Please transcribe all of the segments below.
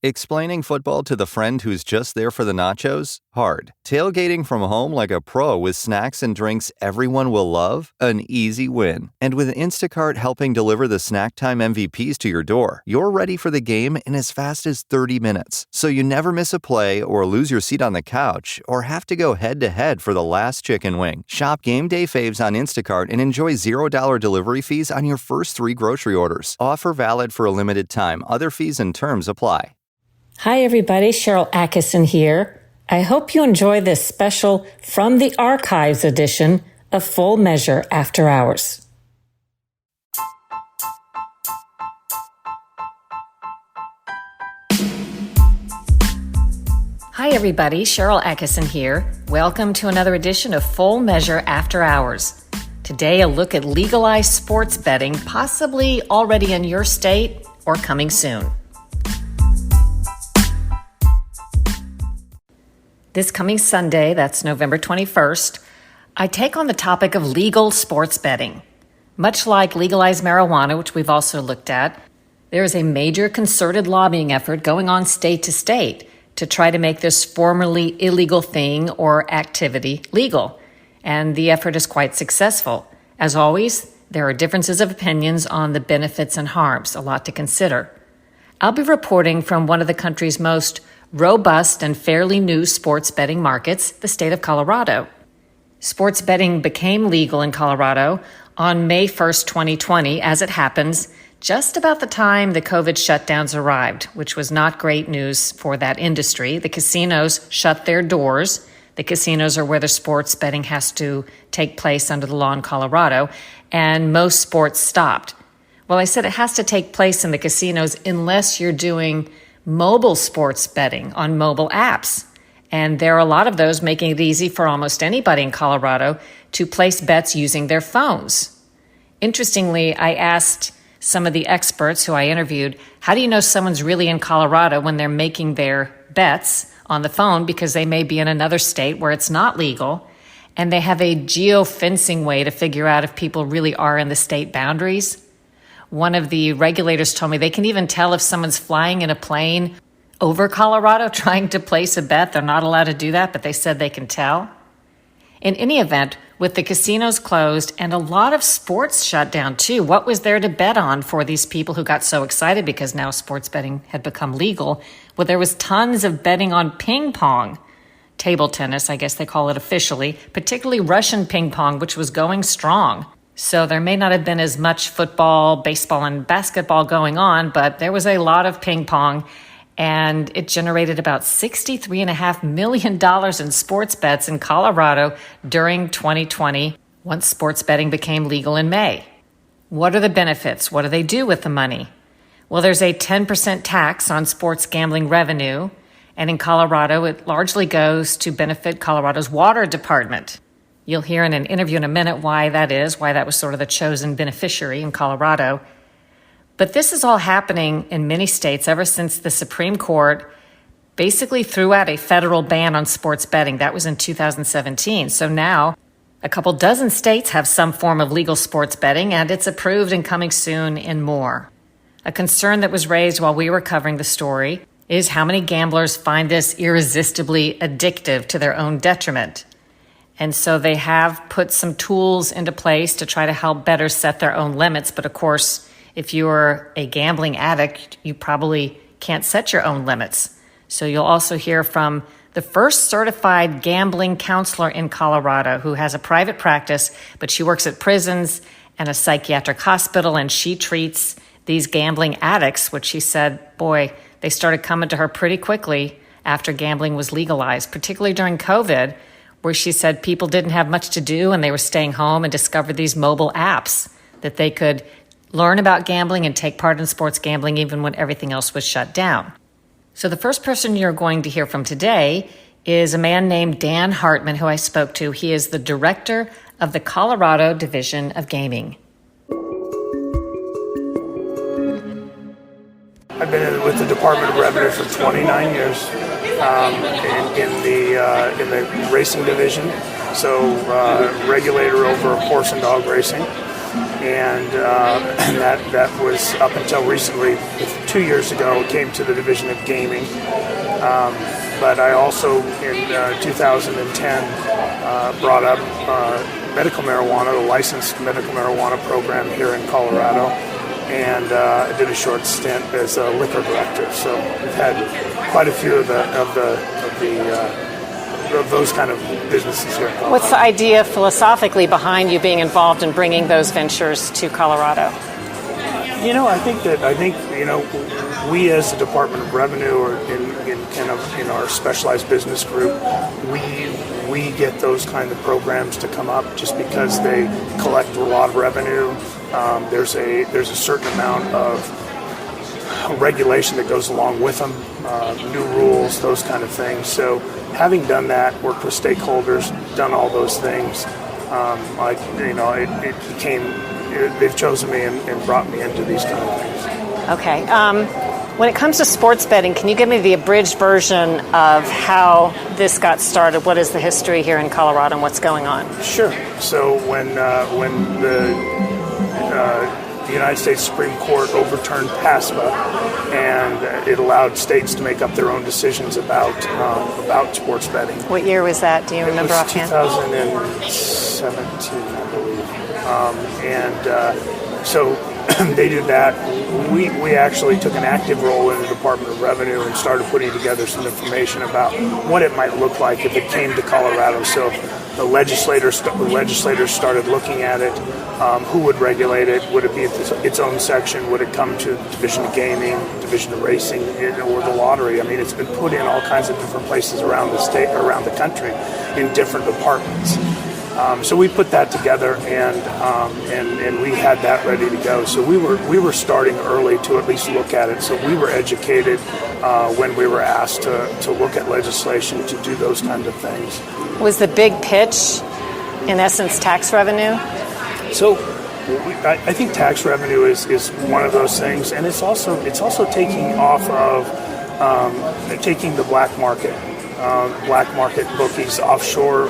Explaining football to the friend who's just there for the nachos? Hard. Tailgating from home like a pro with snacks and drinks everyone will love? An easy win. And with Instacart helping deliver the snack time MVPs to your door, you're ready for the game in as fast as 30 minutes. So you never miss a play or lose your seat on the couch or have to go head-to-head for the last chicken wing. Shop Game Day Faves on Instacart and enjoy $0 delivery fees on your first 3 grocery orders. Offer valid for a limited time. Other fees and terms apply. Hi, everybody. Sharyl Attkisson here. I hope you enjoy this special From the Archives edition of Full Measure After Hours. Hi, everybody. Sharyl Attkisson here. Welcome to another edition of Full Measure After Hours. Today, a look at legalized sports betting, possibly already in your state or coming soon. This coming Sunday, that's November 21st, I take on the topic of legal sports betting. Much like legalized marijuana, which we've also looked at, there is a major concerted lobbying effort going on state to state to try to make this formerly illegal thing or activity legal. And the effort is quite successful. As always, there are differences of opinions on the benefits and harms, a lot to consider. I'll be reporting from one of the country's most robust and fairly new sports betting markets, the state of Colorado. Sports betting became legal in Colorado on May 1st, 2020, as it happens, just about the time the COVID shutdowns arrived, which was not great news for that industry. The casinos shut their doors. The casinos are where the sports betting has to take place under the law in Colorado, and most sports stopped. Well, I said it has to take place in the casinos unless you're doing mobile sports betting on mobile apps. And there are a lot of those making it easy for almost anybody in Colorado to place bets using their phones. Interestingly, I asked some of the experts who I interviewed, how do you know someone's really in Colorado when they're making their bets on the phone because they may be in another state where it's not legal, and they have a geo-fencing way to figure out if people really are in the state boundaries? One of the regulators told me they can even tell if someone's flying in a plane over Colorado trying to place a bet. They're not allowed to do that, but they said they can tell. In any event, with the casinos closed and a lot of sports shut down too, what was there to bet on for these people who got so excited because now sports betting had become legal? Well, there was tons of betting on ping pong, table tennis, I guess they call it officially, particularly Russian ping pong, which was going strong. So there may not have been as much football, baseball, and basketball going on, but there was a lot of ping pong, and it generated about $63.5 million in sports bets in Colorado during 2020, once sports betting became legal in May. What are the benefits? What do they do with the money? Well, there's a 10% tax on sports gambling revenue, and in Colorado, it largely goes to benefit Colorado's water department. You'll hear in an interview in a minute why that is, why that was sort of the chosen beneficiary in Colorado. But this is all happening in many states ever since the Supreme Court basically threw out a federal ban on sports betting. That was in 2017. So now a couple dozen states have some form of legal sports betting, and it's approved and coming soon in more. A concern that was raised while we were covering the story is how many gamblers find this irresistibly addictive to their own detriment. And so they have put some tools into place to try to help bettors set their own limits. But of course, if you're a gambling addict, you probably can't set your own limits. So you'll also hear from the first certified gambling counselor in Colorado who has a private practice, but she works at prisons and a psychiatric hospital, and she treats these gambling addicts, which she said, boy, they started coming to her pretty quickly after gambling was legalized, particularly during COVID, where she said people didn't have much to do and they were staying home and discovered these mobile apps that they could learn about gambling and take part in sports gambling even when everything else was shut down. So the first person you're going to hear from today is a man named Dan Hartman, who I spoke to. He is the director of the Colorado Division of Gaming. I've been with the Department of Revenue for 29 years in the racing division, so regulator over horse and dog racing, and that was up until recently, 2 years ago, came to the Division of Gaming. But I also, in 2010, brought up medical marijuana, the licensed medical marijuana program here in Colorado, and I did a short stint as a liquor director. So we've had quite a few of those kind of businesses here in Colorado. What's the idea philosophically behind you being involved in bringing those ventures to Colorado? I think we as the Department of Revenue, or in our specialized business group, we get those kind of programs to come up just because they collect a lot of revenue. There's a certain amount of regulation that goes along with them, new rules, those kind of things. So having done that, worked with stakeholders, done all those things, they've chosen me and brought me into these kind of things. Okay. When it comes to sports betting, can you give me the abridged version of how this got started? What is the history here in Colorado and what's going on? Sure. So when the United States Supreme Court overturned PASPA, and it allowed states to make up their own decisions about sports betting. What year was that? Do you remember offhand? 2017, I believe. So they did that. We actually took an active role in the Department of Revenue and started putting together some information about what it might look like if it came to Colorado. So the legislators started looking at it. Who would regulate it? Would it be its own section? Would it come to the Division of Gaming, Division of Racing, or the lottery? I mean, it's been put in all kinds of different places around the state, around the country, in different departments. So we put that together, and we had that ready to go. So we were starting early to at least look at it. So we were educated when we were asked to look at legislation to do those kind of things. Was the big pitch, in essence, tax revenue? So I think tax revenue is one of those things, and it's also taking off of taking the black market bookies, offshore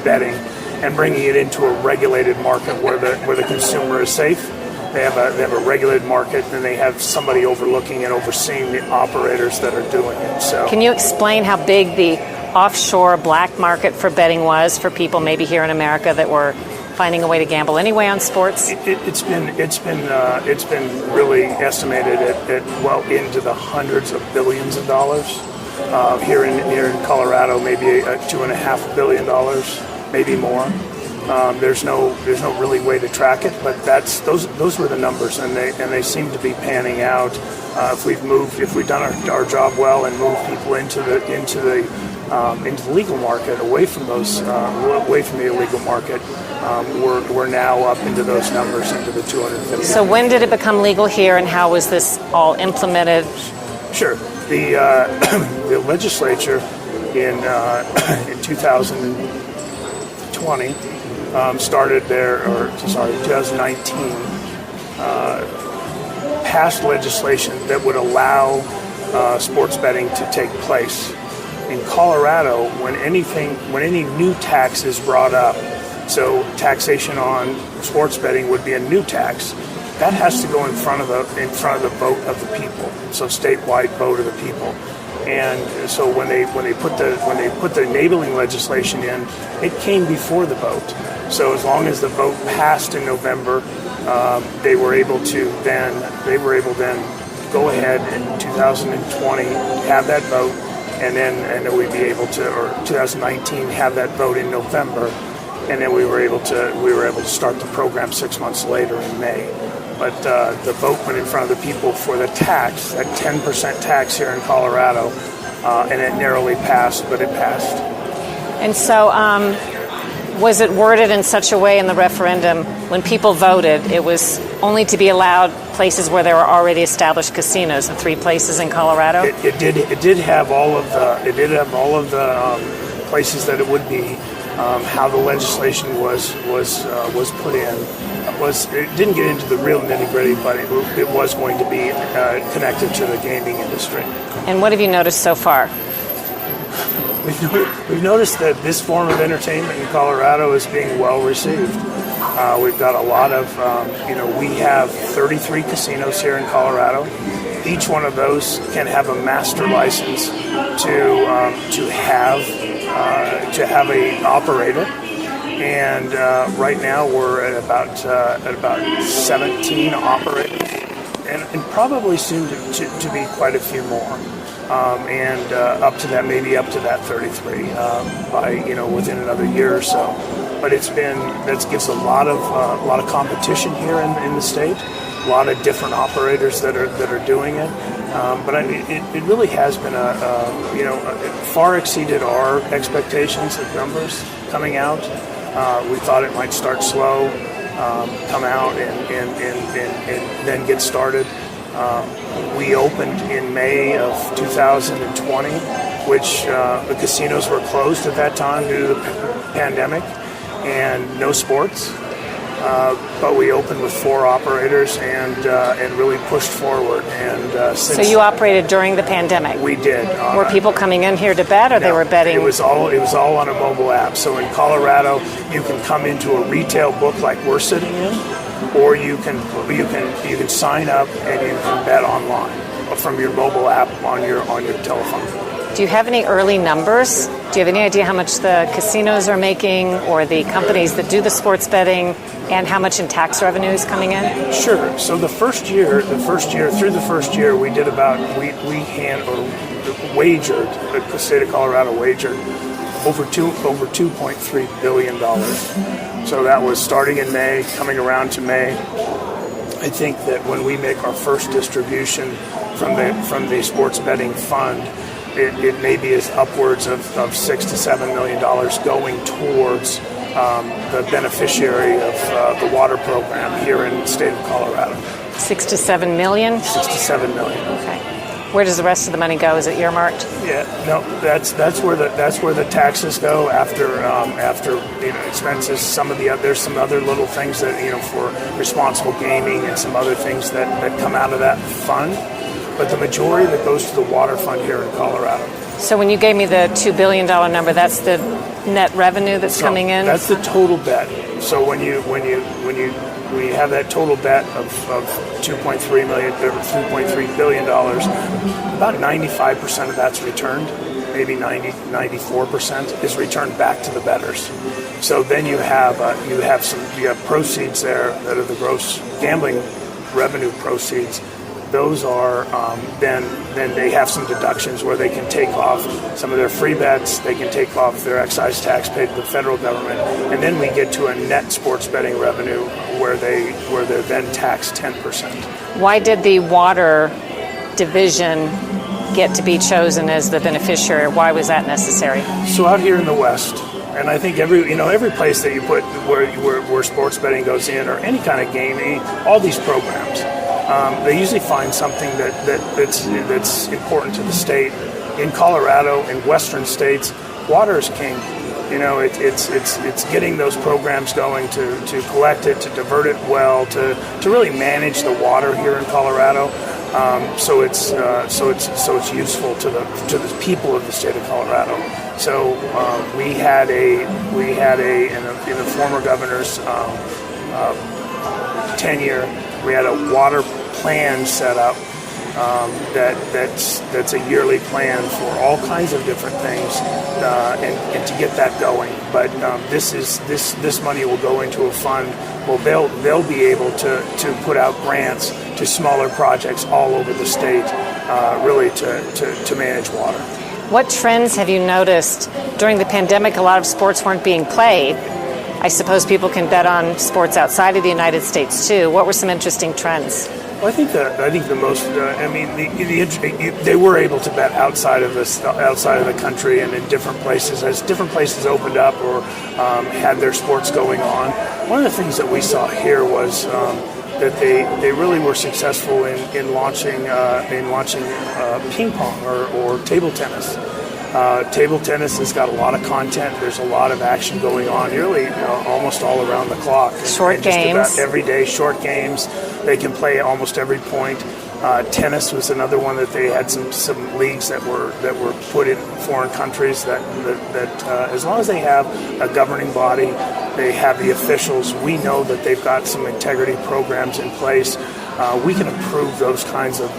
betting, and bringing it into a regulated market where the consumer is safe. They have a regulated market, and they have somebody overlooking and overseeing the operators that are doing it. So, can you explain how big the offshore black market for betting was for people maybe here in America that were finding a way to gamble anyway on sports? It's been really estimated at well into the hundreds of billions of dollars. Here in Colorado, maybe $2.5 billion, maybe more. There's no really way to track it, but those were the numbers, and they seem to be panning out. If we've done our job well and moved people into the legal market, away from the illegal market, we're now up into those numbers, into the 250. So when did it become legal here, and how was this all implemented? Sure. The legislature in 2019, passed legislation that would allow sports betting to take place. In Colorado, when any new tax is brought up, so taxation on sports betting would be a new tax. That has to go in front of the vote of the people, so statewide vote of the people. And so when they put the enabling legislation in, it came before the vote. So as long as the vote passed in November, they were able to then go ahead in 2020 have that vote, and then we'd be able to, or 2019 have that vote in November, and then we were able to start the program 6 months later in May. But the vote went in front of the people for the tax, that 10% tax here in Colorado, and it narrowly passed, but it passed. And so was it worded in such a way in the referendum, when people voted, it was only to be allowed places where there were already established casinos, the 3 places in Colorado? It did have all of the places that it would be. How the legislation was put in. It didn't get into the real nitty-gritty, but it was going to be connected to the gaming industry. And what have you noticed so far? We've noticed that this form of entertainment in Colorado is being well received. We've got a lot of, we have 33 casinos here in Colorado. Each one of those can have a master license to have a operator. And right now we're at about 17 operators, and probably soon to be quite a few more. And maybe up to that 33 by within another year or so. But that gives a lot of competition here in the state. A lot of different operators that are doing it. But it really has been it far exceeded our expectations of numbers coming out. We thought it might start slow, come out and then get started. We opened in May of 2020, which the casinos were closed at that time due to the pandemic and no sports. But we opened with 4 operators and really pushed forward. And so you operated during the pandemic? We did. Were people coming in here to bet, or they were betting? It was all on a mobile app. So in Colorado, you can come into a retail book like we're sitting in, or you can sign up and you can bet online from your mobile app on your telephone. Do you have any early numbers? Do you have any idea how much the casinos are making, or the companies that do the sports betting, and how much in tax revenue is coming in? Sure. So the first year, we did wagered, the state of Colorado wagered over $2.3 billion. So that was starting in May, coming around to May. I think that when we make our first distribution from the sports betting fund, it maybe is upwards of $6 to $7 million going towards the beneficiary of the water program here in the state of Colorado. 6 to 7 million? 6 to 7 million. Okay. Where does the rest of the money go? Is it earmarked? Yeah, no, that's where the taxes go after expenses. There's some other little things that for responsible gaming and some other things that come out of that fund. But the majority that goes to the water fund here in Colorado. So when you gave me the $2 billion number, that's the net revenue that's coming in? That's the total bet. So when you have that total bet of $3.3 billion, about 95% of that's returned. Maybe 94% is returned back to the bettors. So then you have proceeds there that are the gross gambling revenue proceeds. Those are then they have some deductions where they can take off some of their free bets, they can take off their excise tax paid to the federal government, and then we get to a net sports betting revenue where they're then taxed 10%. Why did the water division get to be chosen as the beneficiary? Why was that necessary? So out here in the West, and I think every place that you put where sports betting goes in, or any kind of gaming, all these programs. They usually find something that's important to the state. In Colorado, in western states, water is king. It's getting those programs going to collect it, to divert it well, to really manage the water here in Colorado. So it's useful to the people of the state of Colorado. So we had in the former governor's tenure, we had a water plan set up that's a yearly plan for all kinds of different things, and to get that going. But this money will go into a fund. Well, they'll be able to put out grants to smaller projects all over the state, really to manage water. What trends have you noticed during the pandemic? A lot of sports weren't being played. I suppose people can bet on sports outside of the United States too. What were some interesting trends? Well, I think the most. They were able to bet outside of the country and in different places as different places opened up or had their sports going on. One of the things that we saw here was that they really were successful in launching ping pong or table tennis. Table tennis has got a lot of content. There's a lot of action going on, really almost all around the clock. Short games. Just about every day, short games. They can play almost every point. Tennis was another one that they had some leagues that were put in foreign countries that as long as they have a governing body They have the officials. We know that they've got some integrity programs in place. We can approve those kinds of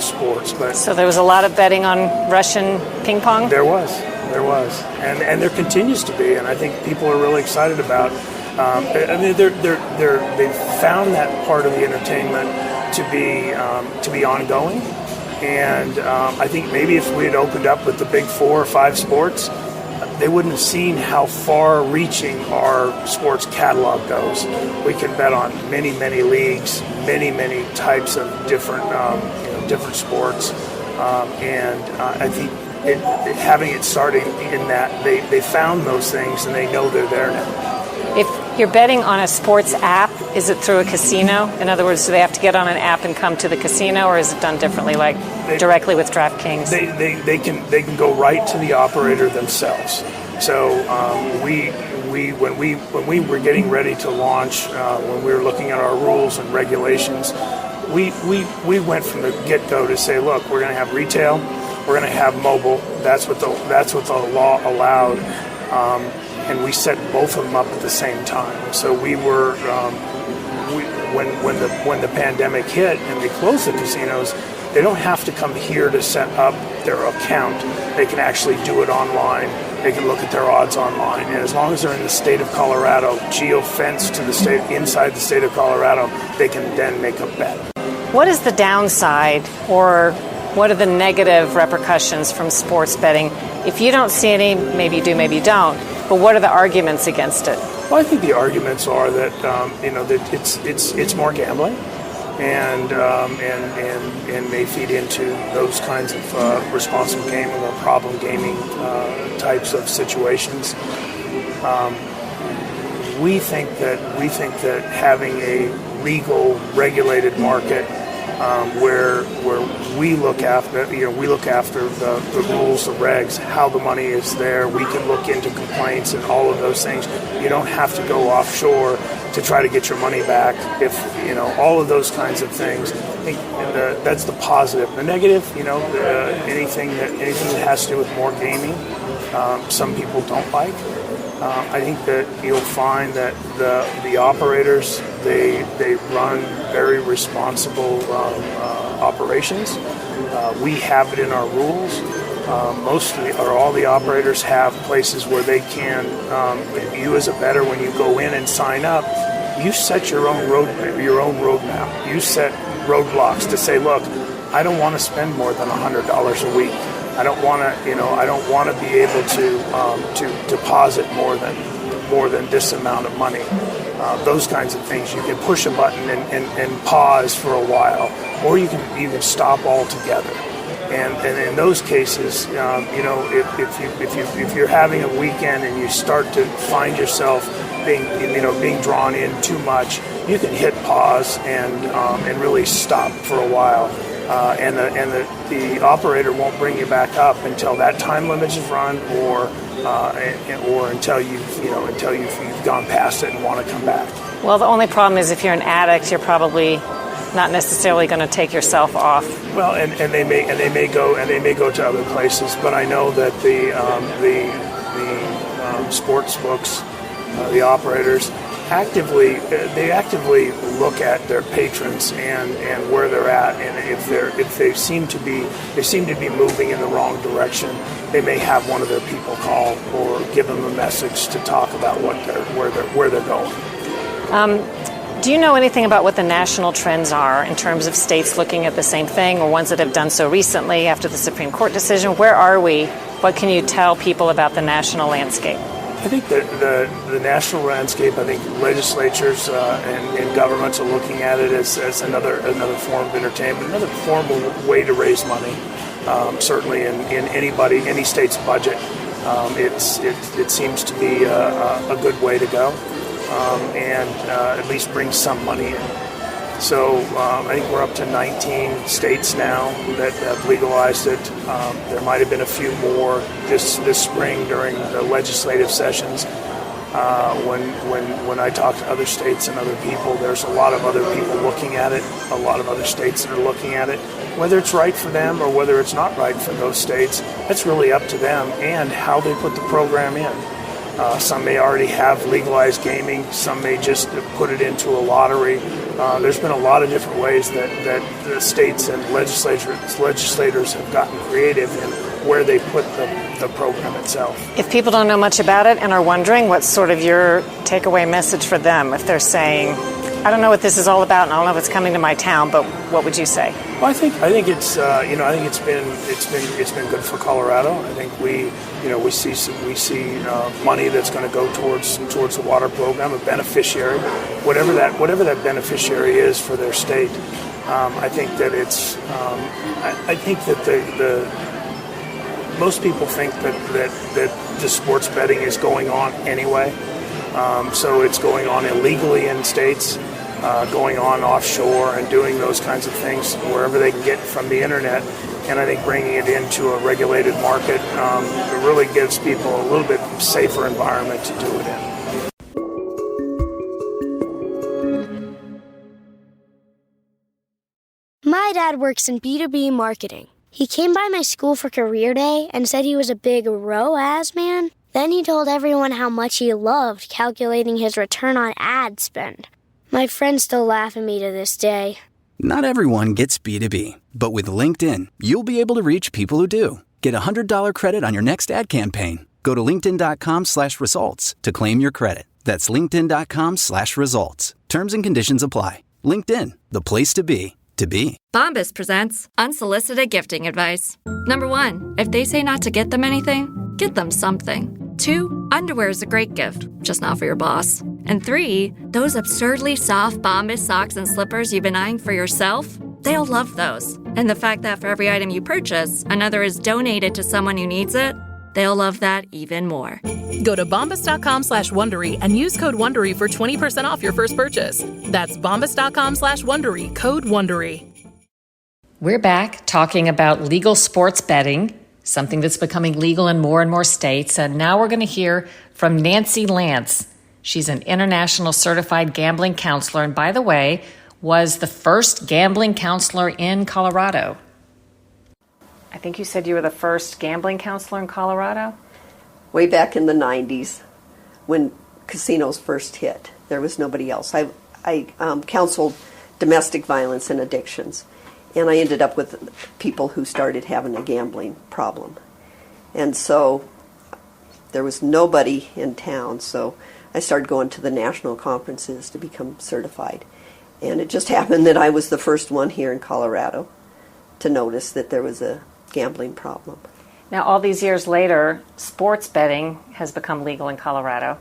sports. But so there was a lot of betting on Russian ping pong? There was, and there continues to be, and I think people are really excited about. I mean, they've found that part of the entertainment to be ongoing, and I think maybe if we had opened up with the big 4 or 5 sports, they wouldn't have seen how far-reaching our sports catalog goes. We can bet on many, many leagues, many, many types of different sports, and I think having it starting in that they found those things and they know they're there now. If you're betting on a sports app, is it through a casino? In other words, do they have to get on an app and come to the casino, or is it done differently, like directly with DraftKings? They can go right to the operator themselves. So when we were getting ready to launch, when we were looking at our rules and regulations, we went from the get-go to say, look, we're going to have retail, we're going to have mobile. That's what the law allowed. And we set both of them up at the same time. So we were, when the pandemic hit and they closed the casinos, they don't have to come here to set up their account. They can actually do it online. They can look at their odds online. And as long as they're in the state of Colorado, geo-fenced to the state, inside the state of Colorado, they can then make a bet. What is the downside, or what are the negative repercussions from sports betting? If you don't see any, maybe you do, maybe you don't. But what are the arguments against it? Well, I think the arguments are that that it's more gambling, and may feed into those kinds of responsible gaming or problem gaming types of situations. We think that having a legal, regulated market where we look after the rules, the regs, how the money is there. We can look into complaints and all of those things. You don't have to go offshore to try to get your money back. If all of those kinds of things. I think that's the positive. The negative, anything that has to do with more gaming, some people don't like. I think that you'll find that the operators they run very responsible operations. We have it in our rules. Mostly or all the operators have places where they can. You as a bettor, when you go in and sign up, you set your own roadmap. You set roadblocks to say, look, I don't want to spend more than $100 a week. I don't want to be able to deposit more than this amount of money. Those kinds of things. You can push a button and pause for a while, or you can stop altogether. And in those cases, if you're having a weekend and you start to find yourself being drawn in too much, you can hit pause and really stop for a while. And the operator won't bring you back up until that time limit is run, or until you've gone past it and want to come back. Well, the only problem is if you're an addict, you're probably not necessarily going to take yourself off. Well, and they may go to other places, but I know that the sports books, the operators, actively look at their patrons and where they're at, and if they seem to be moving in the wrong direction, they may have one of their people call or give them a message to talk about where they're going. Do you know anything about what the national trends are in terms of states looking at the same thing, or ones that have done so recently after the Supreme Court decision? Where are we? What can you tell people about the national landscape? I think the national landscape, I think legislatures and governments are looking at it as another form of entertainment, another form of way to raise money. Certainly in any state's budget, it seems to be a good way to go, and at least bring some money in. So I think we're up to 19 states now that have legalized it. There might have been a few more this spring during the legislative sessions. When I talk to other states and other people, there's a lot of other people looking at it, a lot of other states that are looking at it. Whether it's right for them or whether it's not right for those states, that's really up to them and how they put the program in. Some may already have legalized gaming. Some may just put it into a lottery. There's been a lot of different ways that the states and legislators have gotten creative in where they put the program itself. If people don't know much about it and are wondering, what's sort of your takeaway message for them if they're saying, I don't know what this is all about, and I don't know if it's coming to my town, but what would you say? Well, I think it's been good for Colorado. I think we see money that's going to go towards the water program, a beneficiary, whatever that beneficiary is for their state. I think that most people think that the sports betting is going on anyway. So it's going on illegally in states, going on offshore and doing those kinds of things wherever they can get from the internet. And I think bringing it into a regulated market it really gives people a little bit safer environment to do it in. My dad works in B2B marketing. He came by my school for career day and said he was a big ROAS man. Then he told everyone how much he loved calculating his return on ad spend. My friends still laugh at me to this day. Not everyone gets B2B, but with LinkedIn, you'll be able to reach people who do. Get a $100 credit on your next ad campaign. Go to linkedin.com/results to claim your credit. That's linkedin.com/results. Terms and conditions apply. LinkedIn, the place to be, to be. Bombas presents unsolicited gifting advice. Number 1, if they say not to get them anything, get them something. 2, underwear is a great gift, just not for your boss. And 3, those absurdly soft Bombas socks and slippers you've been eyeing for yourself, they'll love those. And the fact that for every item you purchase, another is donated to someone who needs it, they'll love that even more. Go to bombas.com/Wondery and use code Wondery for 20% off your first purchase. That's bombas.com/Wondery, code Wondery. We're back talking about legal sports betting, something that's becoming legal in more and more states. And now we're going to hear from Nancy Lance. She's an international certified gambling counselor, and by the way, was the first gambling counselor in Colorado. I think you said you were the first gambling counselor in Colorado? Way back in the 90s when casinos first hit. There was nobody else. I counseled domestic violence and addictions, and I ended up with people who started having a gambling problem. And so there was nobody in town, so I started going to the national conferences to become certified. And it just happened that I was the first one here in Colorado to notice that there was a gambling problem. Now, all these years later, sports betting has become legal in Colorado.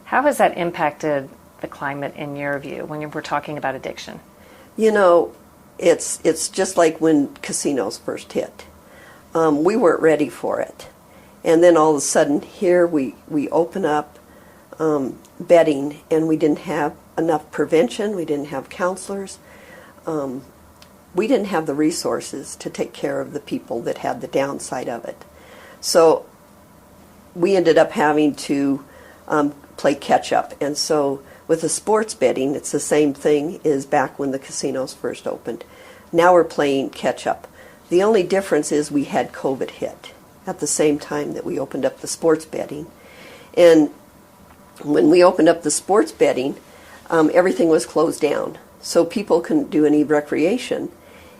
How has that impacted the climate in your view when we're talking about addiction? You know, it's just like when casinos first hit. We weren't ready for it. And then all of a sudden here we open up betting, and we didn't have enough prevention, we didn't have counselors, we didn't have the resources to take care of the people that had the downside of it. So we ended up having to play catch up. And so with the sports betting, it's the same thing as back when the casinos first opened. Now we're playing catch up. The only difference is we had COVID hit at the same time that we opened up the sports betting. And when we opened up the sports betting, everything was closed down. So people couldn't do any recreation.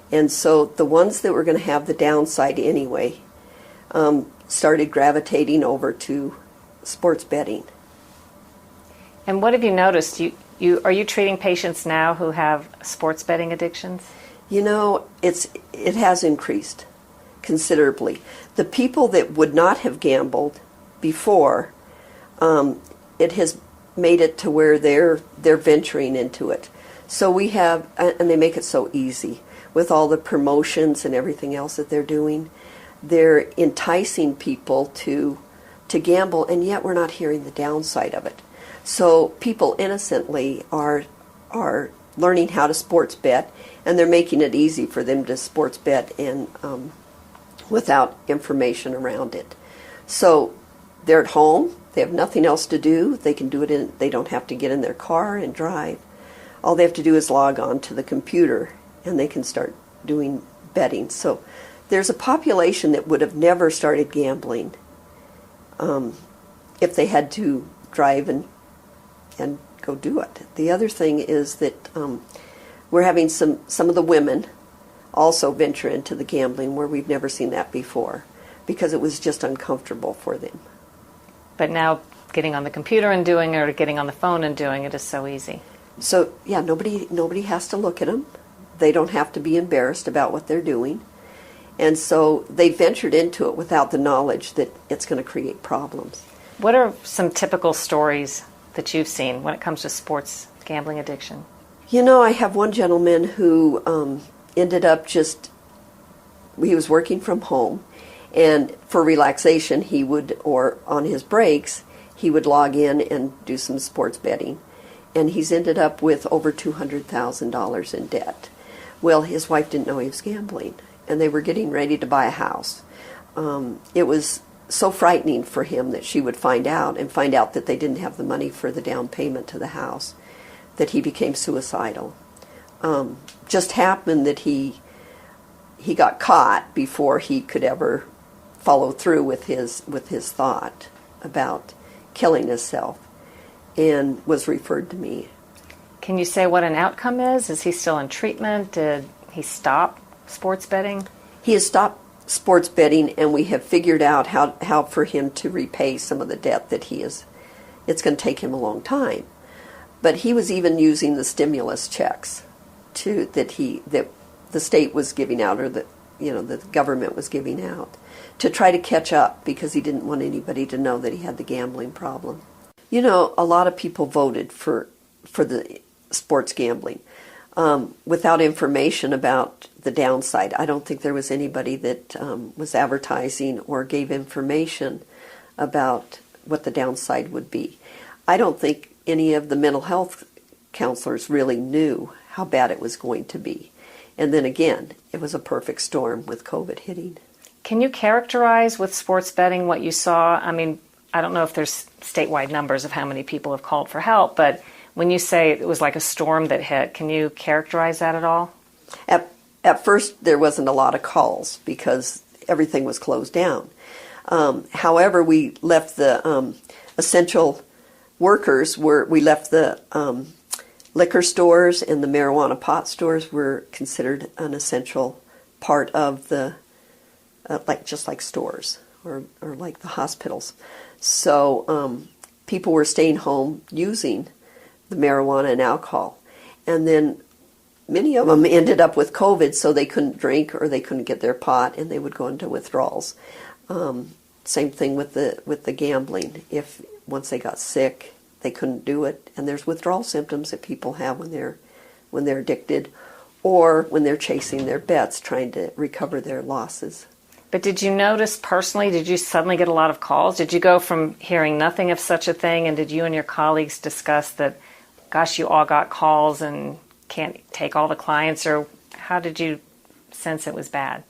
And so the ones that were going to have the downside anyway started gravitating over to sports betting. And what have you noticed? Are you treating patients now who have sports betting addictions? You know, it has increased considerably. The people that would not have gambled before, it has made it to where they're venturing into it. So we have, and they make it so easy with all the promotions and everything else that they're doing. They're enticing people to gamble, and yet we're not hearing the downside of it. So people innocently are learning how to sports bet, and they're making it easy for them to sports bet and without information around it. So they're at home. They have nothing else to do. They can do it. They don't have to get in their car and drive. All they have to do is log on to the computer, and they can start doing betting. So there's a population that would have never started gambling if they had to drive and go do it. The other thing is that we're having some of the women also venture into the gambling where we've never seen that before, because it was just uncomfortable for them. But now getting on the computer and doing it, or getting on the phone and doing it, is so easy. So yeah, nobody has to look at them. They don't have to be embarrassed about what they're doing. And so they ventured into it without the knowledge that it's going to create problems. What are some typical stories that you've seen when it comes to sports gambling addiction? You know, I have one gentleman who ended up he was working from home, and for relaxation he would, or on his breaks, he would log in and do some sports betting. And he's ended up with over $200,000 in debt. Well, his wife didn't know he was gambling, and they were getting ready to buy a house. It was so frightening for him that she would find out that they didn't have the money for the down payment to the house, that he became suicidal. Just happened that he got caught before he could ever follow through with his thought about killing himself, and was referred to me. Can you say what an outcome is? Is he still in treatment? Did he stop sports betting? He has stopped sports betting, and we have figured out how for him to repay some of the debt that he is. It's going to take him a long time. But he was even using the stimulus checks that the state was giving out, or the government was giving out, to try to catch up, because he didn't want anybody to know that he had the gambling problem. You know, a lot of people voted for the sports gambling without information about the downside. I don't think there was anybody that was advertising or gave information about what the downside would be. I don't think any of the mental health counselors really knew how bad it was going to be. And then again, it was a perfect storm with COVID hitting. Can you characterize with sports betting what you saw? I mean, I don't know if there's statewide numbers of how many people have called for help, but when you say it was like a storm that hit, can you characterize that at all? At first, there wasn't a lot of calls because everything was closed down. However, we left the essential workers, we left the liquor stores, and the marijuana pot stores were considered an essential part of the, just like stores or like the hospitals. So people were staying home using the marijuana and alcohol. And then many of them ended up with COVID, so they couldn't drink or they couldn't get their pot, and they would go into withdrawals. Same thing with the gambling. If once they got sick, they couldn't do it, and there's withdrawal symptoms that people have when they're addicted, or when they're chasing their bets, trying to recover their losses. But did you notice personally, did you suddenly get a lot of calls? Did you go from hearing nothing of such a thing, and did you and your colleagues discuss that, gosh, you all got calls and can't take all the clients, or how did you sense it was bad?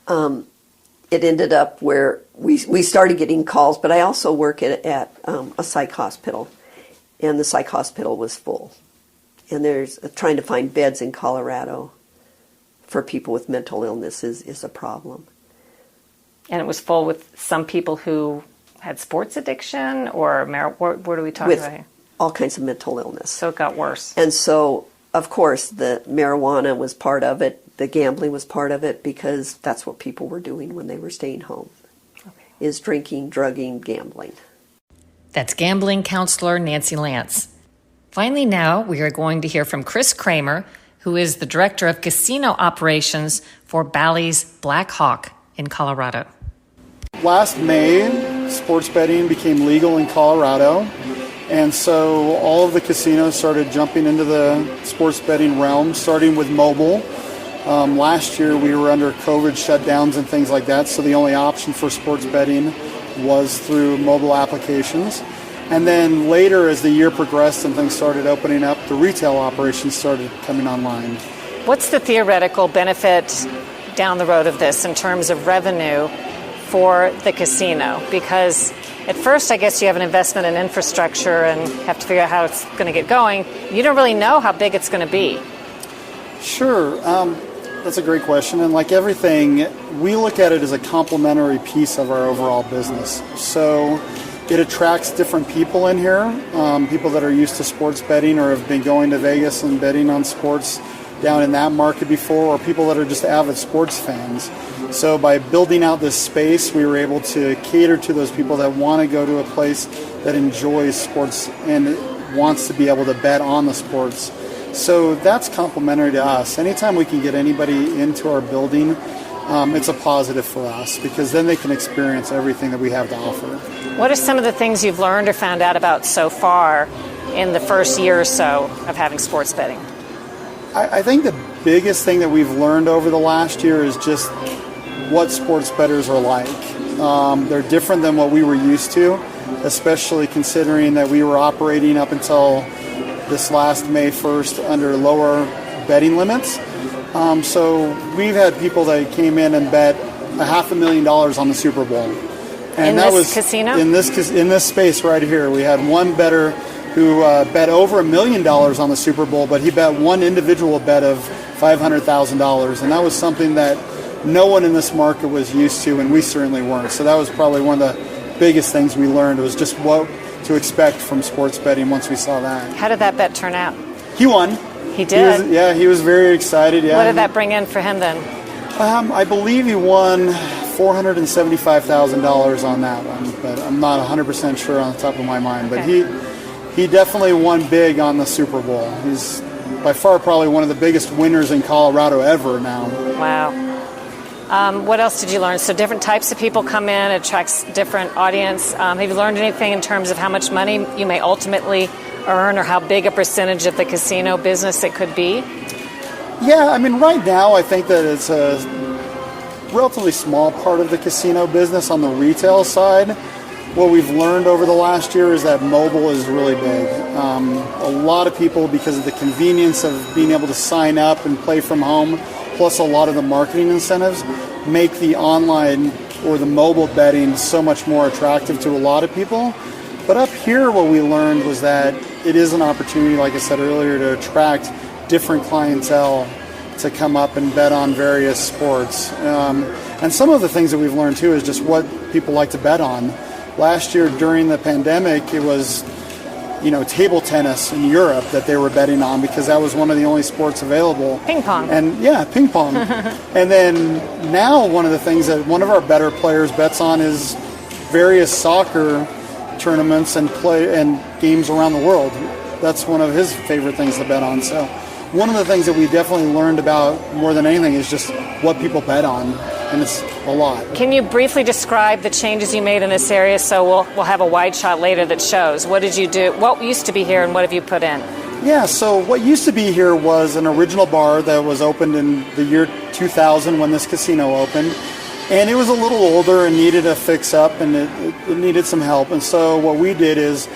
It ended up where we started getting calls, but I also work at a psych hospital, and the psych hospital was full. And there's trying to find beds in Colorado for people with mental illness is a problem. And it was full with some people who had sports addiction, or what are we talking about here? All kinds of mental illness. So it got worse. And so, of course, the marijuana was part of it. The gambling was part of it, because that's what people were doing when they were staying home, is drinking, drugging, gambling. That's gambling counselor Nancy Lance. Finally now, we are going to hear from Chris Kramer, who is the director of casino operations for Bally's Black Hawk in Colorado. Last May, sports betting became legal in Colorado, and so all of the casinos started jumping into the sports betting realm, starting with mobile. Last year we were under COVID shutdowns and things like that, so the only option for sports betting was through mobile applications. And then later, as the year progressed and things started opening up, the retail operations started coming online. What's the theoretical benefit down the road of this in terms of revenue for the casino? Because at first, I guess you have an investment in infrastructure and have to figure out how it's going to get going. You don't really know how big it's going to be. Sure. That's a great question. And like everything, we look at it as a complementary piece of our overall business. So It attracts different people in here, people that are used to sports betting or have been going to Vegas and betting on sports down in that market before, or people that are just avid sports fans. So by building out this space, we were able to cater to those people that want to go to a place that enjoys sports and wants to be able to bet on the sports. So that's complimentary to us. Anytime we can get anybody into our building, it's a positive for us, because then they can experience everything that we have to offer. What are some of the things you've learned or found out about so far in the first year or so of having sports betting? I think the biggest thing that we've learned over the last year is just what sports bettors are like. They're different than what we were used to, especially considering that we were operating up until this last May 1st under lower betting limits. So we've had people that came in and bet $500,000 on the Super Bowl. And in that this was casino? In this space right here. We had one bettor who bet over $1 million on the Super Bowl, but he bet one individual bet of $500,000. And that was something that no one in this market was used to, and we certainly weren't. So that was probably one of the biggest things we learned, was just what to expect from sports betting once we saw that. How did that bet turn out? He won. He did? He was very excited. Yeah. What did that bring in for him then? I believe he won $475,000 on that one, but I'm not 100% sure on the top of my mind. But he definitely won big on the Super Bowl. He's by far probably one of the biggest winners in Colorado ever now. Wow. What else did you learn? So different types of people come in, it attracts different audience. Have you learned anything in terms of how much money you may ultimately earn, or how big a percentage of the casino business it could be? Yeah, I mean, right now I think that it's a relatively small part of the casino business on the retail side. What we've learned over the last year is that mobile is really big. A lot of people, because of the convenience of being able to sign up and play from home, plus a lot of the marketing incentives, make the online or the mobile betting so much more attractive to a lot of people. But up here, what we learned was that it is an opportunity, like I said earlier, to attract different clientele to come up and bet on various sports. And some of the things that we've learned too is just what people like to bet on. Last year during the pandemic, it was, table tennis in Europe that they were betting on, because that was one of the only sports available. Ping pong. And yeah, ping pong. And then now one of the things that one of our better players bets on is various soccer tournaments and games around the world. That's one of his favorite things to bet on. So one of the things that we definitely learned about more than anything is just what people bet on, and it's a lot. Can you briefly describe the changes you made in this area? So we'll have a wide shot later that shows. What did you do? What used to be here, and what have you put in? Yeah, so what used to be here was an original bar that was opened in the year 2000 when this casino opened. And it was a little older and needed a fix-up, and it needed some help. And so what we did is,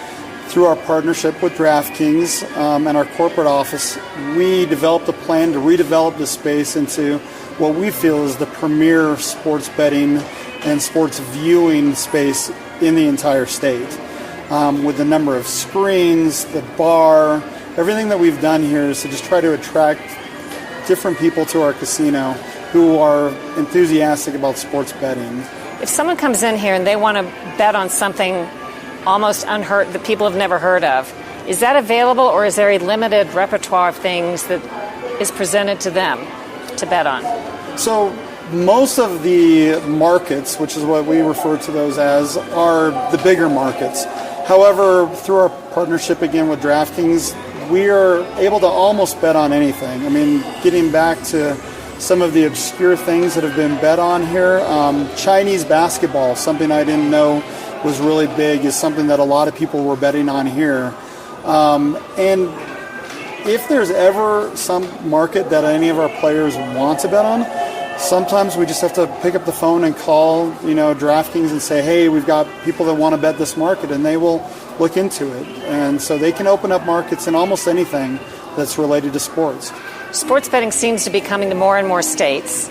through our partnership with DraftKings and our corporate office, we developed a plan to redevelop the space into what we feel is the premier sports betting and sports viewing space in the entire state. With the number of screens, the bar, everything that we've done here is to just try to attract different people to our casino who are enthusiastic about sports betting. If someone comes in here and they want to bet on something almost unheard that people have never heard of, is that available, or is there a limited repertoire of things that is presented to them to bet on? So most of the markets, which is what we refer to those as, are the bigger markets. However, through our partnership again with DraftKings, we are able to almost bet on anything. I mean, getting back to some of the obscure things that have been bet on here, Chinese basketball, something I didn't know was really big, is something that a lot of people were betting on here. And if there's ever some market that any of our players want to bet on, sometimes we just have to pick up the phone and call, DraftKings and say, hey, we've got people that want to bet this market, and they will look into it. And so they can open up markets in almost anything that's related to sports. Sports betting seems to be coming to more and more states.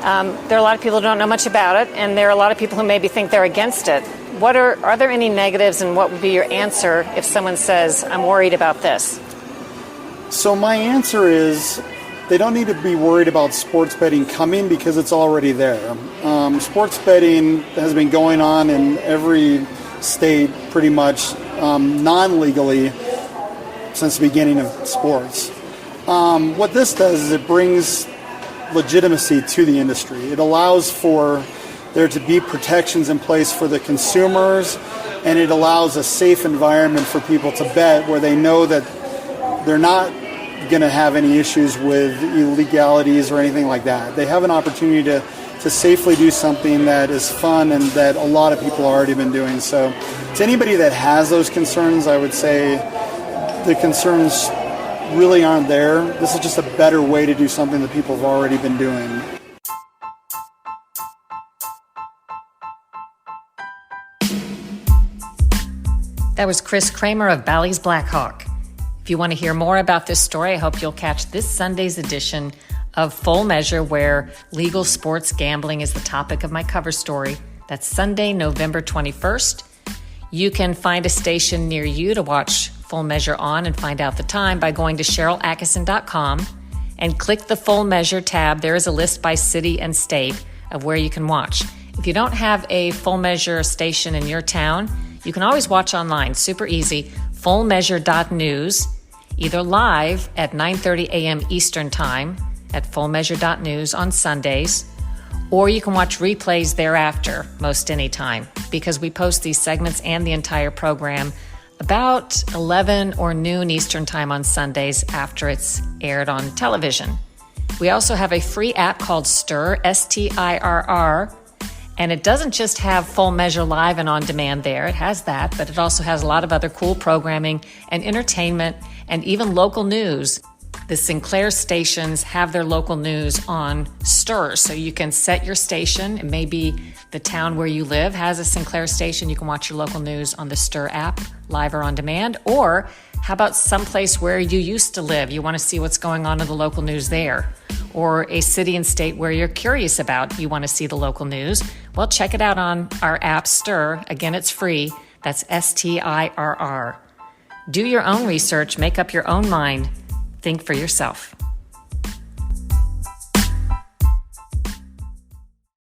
There are a lot of people who don't know much about it, and there are a lot of people who maybe think they're against it. Are there any negatives, and what would be your answer if someone says, I'm worried about this? So my answer is, they don't need to be worried about sports betting coming, because it's already there. Sports betting has been going on in every state pretty much non-legally since the beginning of sports. What this does is it brings legitimacy to the industry. It allows for there to be protections in place for the consumers, and it allows a safe environment for people to bet where they know that they're not going to have any issues with illegalities or anything like that. They have an opportunity to safely do something that is fun and that a lot of people have already been doing. So to anybody that has those concerns, I would say the concerns really aren't there. This is just a better way to do something that people have already been doing. That was Chris Kramer of Bally's Blackhawk. If you want to hear more about this story, I hope you'll catch this Sunday's edition of Full Measure, where legal sports gambling is the topic of my cover story. That's Sunday, November 21st. You can find a station near you to watch Full Measure on and find out the time by going to SharylAttkisson.com and click the Full Measure tab. There is a list by city and state of where you can watch. If you don't have a Full Measure station in your town, you can always watch online. Super easy. fullmeasure.news, either live at 9:30 a.m. Eastern Time at fullmeasure.news on Sundays, or you can watch replays thereafter most any time, because we post these segments and the entire program about 11 or noon Eastern Time on Sundays after it's aired on television. We also have a free app called Stirr, STIRR, and it doesn't just have Full Measure live and on demand there. It has that, but it also has a lot of other cool programming and entertainment and even local news. The Sinclair stations have their local news on Stirr, so you can set your station. And maybe the town where you live has a Sinclair station. You can watch your local news on the Stirr app, live or on demand. Or how about someplace where you used to live? You want to see what's going on in the local news there. Or a city and state where you're curious about, you want to see the local news. Well, check it out on our app, Stirr. Again, it's free. That's STIRR. Do your own research, make up your own mind. Think for yourself.